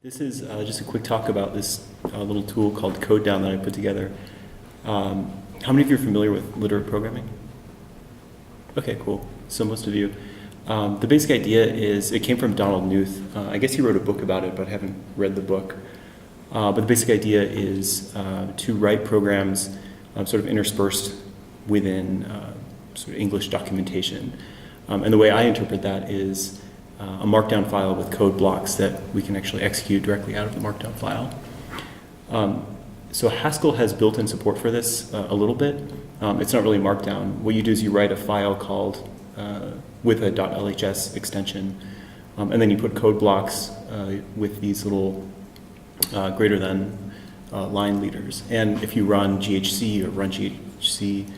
This is just a quick talk about this little tool called Codedown that I put together. How many of you are familiar with literate programming? Okay, cool. So most of you. The basic idea is, it came from Donald Knuth. I guess he wrote a book about it, but I haven't read the book. But the basic idea is to write programs sort of interspersed within sort of English documentation. And the way I interpret that is a markdown file with code blocks that we can actually execute directly out of the markdown file. So Haskell has built-in support for this a little bit. It's not really markdown. What you do is you write a file called with a .lhs extension, and then you put code blocks with these little greater than line leaders. And if you run GHC or run GHC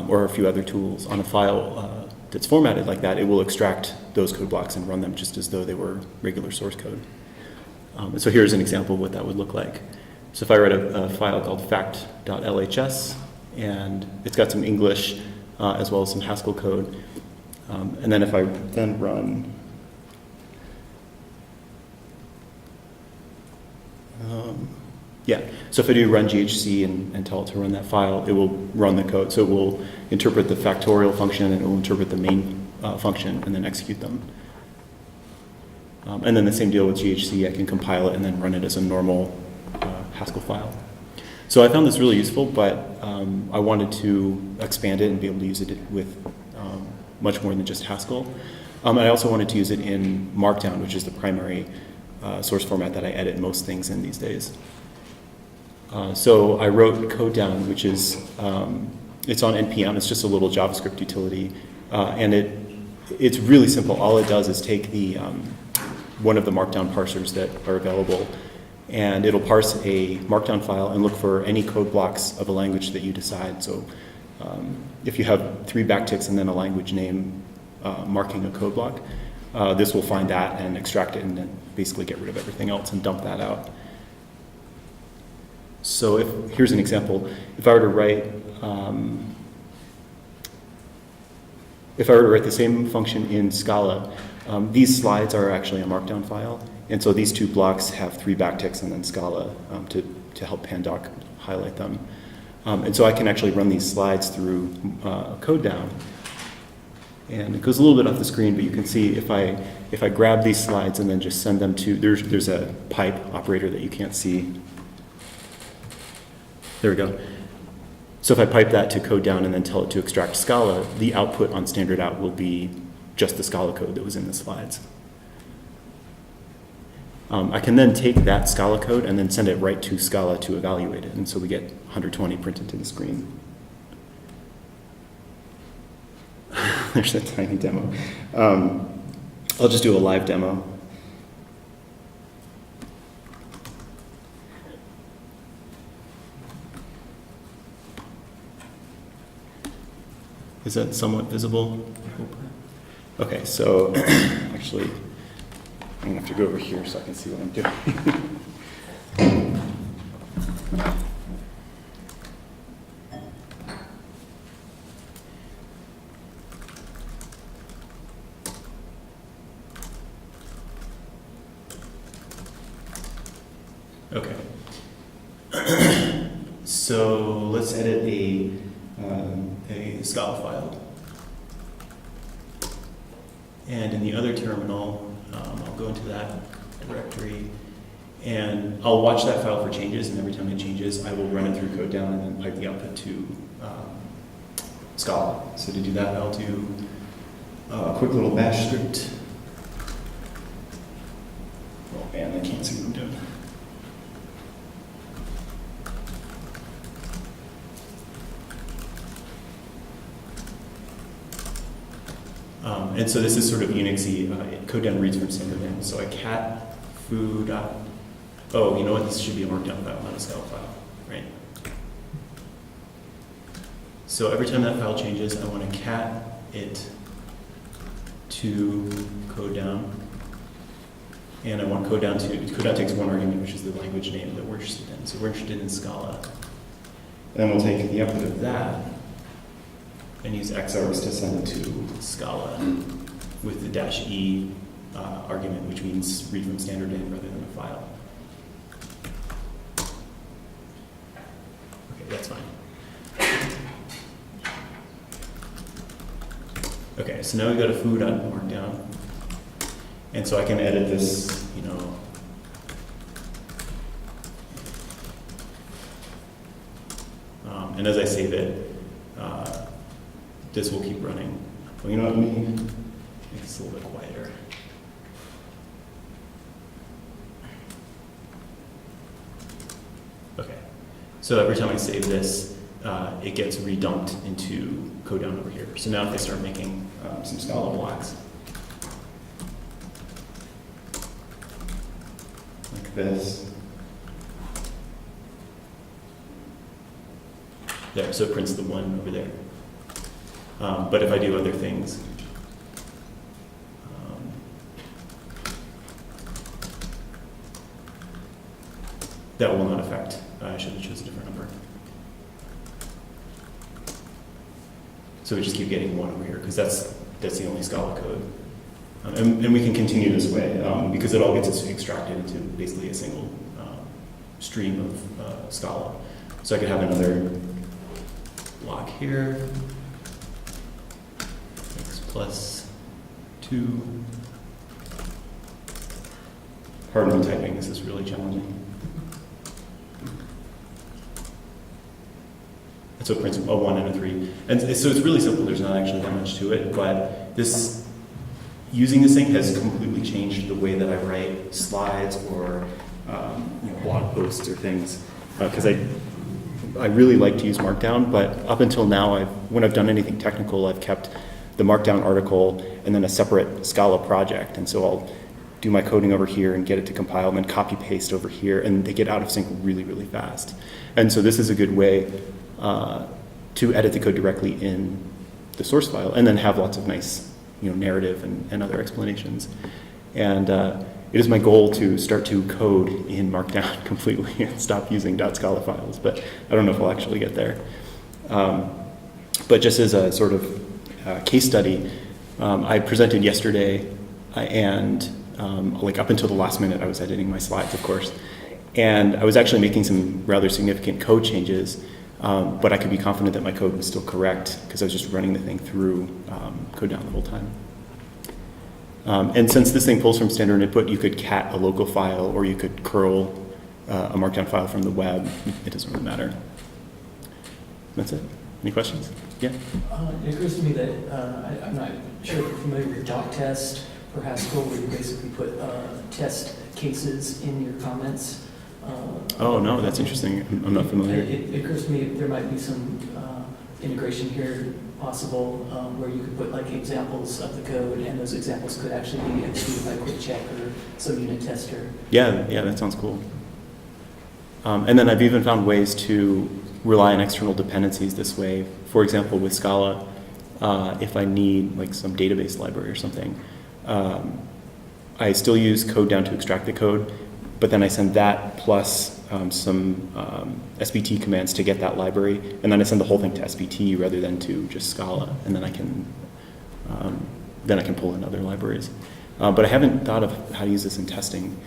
or a few other tools on a file that's formatted like that, it will extract those code blocks and run them just as though they were regular source code. And so here's an example of what that would look like. So if I write a file called fact.lhs, and it's got some English as well as some Haskell code, and then if I then run so if I do run GHC and tell it to run that file, it will run the code. So it will interpret the factorial function, and it will interpret the main function, and then execute them. And then the same deal with GHC. I can compile it and then run it as a normal Haskell file. So I found this really useful, but I wanted to expand it and be able to use it with much more than just Haskell. And I also wanted to use it in Markdown, which is the primary source format that I edit most things in these days. So I wrote Codedown, which is, it's on NPM. It's just a little JavaScript utility. And it's really simple. All it does is take the one of the Markdown parsers that are available, and it'll parse a Markdown file and look for any code blocks of a language that you decide. So if you have 3 backticks and then a language name marking a code block, this will find that and extract it and then basically get rid of everything else and dump that out. So here's an example. If I were to write the same function in Scala, these slides are actually a Markdown file, and so these 2 blocks have 3 backticks and then Scala to help Pandoc highlight them. And so I can actually run these slides through Codedown, and it goes a little bit off the screen, but you can see if I grab these slides and then just send them to, there's a pipe operator that you can't see. There we go. So if I pipe that to Codedown and then tell it to extract Scala, the output on standard out will be just the Scala code that was in the slides. I can then take that Scala code and then send it right to Scala to evaluate it, and so we get 120 printed to the screen. There's that tiny demo. I'll just do a live demo. Is that somewhat visible? Okay, so actually, I'm going to have to go over here so I can see what I'm doing. Okay. So let's edit a Scala file. And in the other terminal, I'll go into that directory, and I'll watch that file for changes, and every time it changes, I will run it through Codedown and then pipe the output to Scala. So to do that, I'll do a quick little bash script. Oh man, I can't see what I'm doing. And so this is sort of Unixy. Codedown reads from standard in. So I cat foo dot. Oh, you know what? This should be a Markdown file, not a Scala file, right? So every time that file changes, I want to cat it to Codedown, and I want Codedown takes one argument, which is the language name that we're interested in. So we're interested in Scala. And then we'll take the output of that and use xargs to send it to Scala with the -e argument, which means read from standard in rather than a file. Okay, that's fine. Okay, so now we go to foo.markdown. And so I can edit this, you know, and as I save it, this will keep running. Well, you know what, let me make this a little bit quieter. Okay, so every time I save this, it gets redumped into Codedown over here. So now if I start making some Scala blocks, like this. There, so it prints the 1 over there. But if I do other things, that will not affect. I should have chosen a different number. So we just keep getting 1 over here because that's the only Scala code. And we can continue this way because it all gets extracted into basically a single stream of Scala. So I could have another block here, x plus 2. Pardon me typing, this is really challenging. And so it prints a 1 and a 3. And so it's really simple, there's not actually that much to it, but using this thing has completely changed the way that I write slides or blog posts or things. Because I really like to use Markdown, but up until now, when I've done anything technical, I've kept the Markdown article and then a separate Scala project. And so I'll do my coding over here and get it to compile and then copy paste over here, and they get out of sync really, really fast. And so this is a good way to edit the code directly in the source file and then have lots of nice narrative and other explanations. And it is my goal to start to code in Markdown completely and stop using .scala files, but I don't know if I'll actually get there. But just as a sort of case study, I presented yesterday, and like up until the last minute, I was editing my slides, of course, and I was actually making some rather significant code changes, but I could be confident that my code was still correct because I was just running the thing through Codedown the whole time. And since this thing pulls from standard input, you could cat a local file or you could curl a Markdown file from the web. It doesn't really matter. That's it. Any questions? Yeah? It occurs to me that I'm not sure if you're familiar with dot test for Haskell, where you basically put test cases in your comments. Oh, no, that's interesting. I'm not familiar. It occurs to me there might be some integration here possible where you could put like examples of the code, and those examples could actually be executed by quick check or some unit tester. Yeah, that sounds cool. And then I've even found ways to rely on external dependencies this way. For example, with Scala, if I need like some database library or something, I still use Codedown to extract the code, but then I send that plus some SBT commands to get that library, and then I send the whole thing to SBT rather than to just Scala, and then I can pull in other libraries. But I haven't thought of how to use this in testing.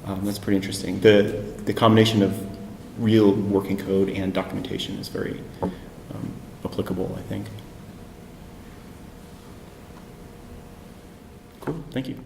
That's pretty interesting. The combination of real working code and documentation is very applicable, I think. Cool, thank you.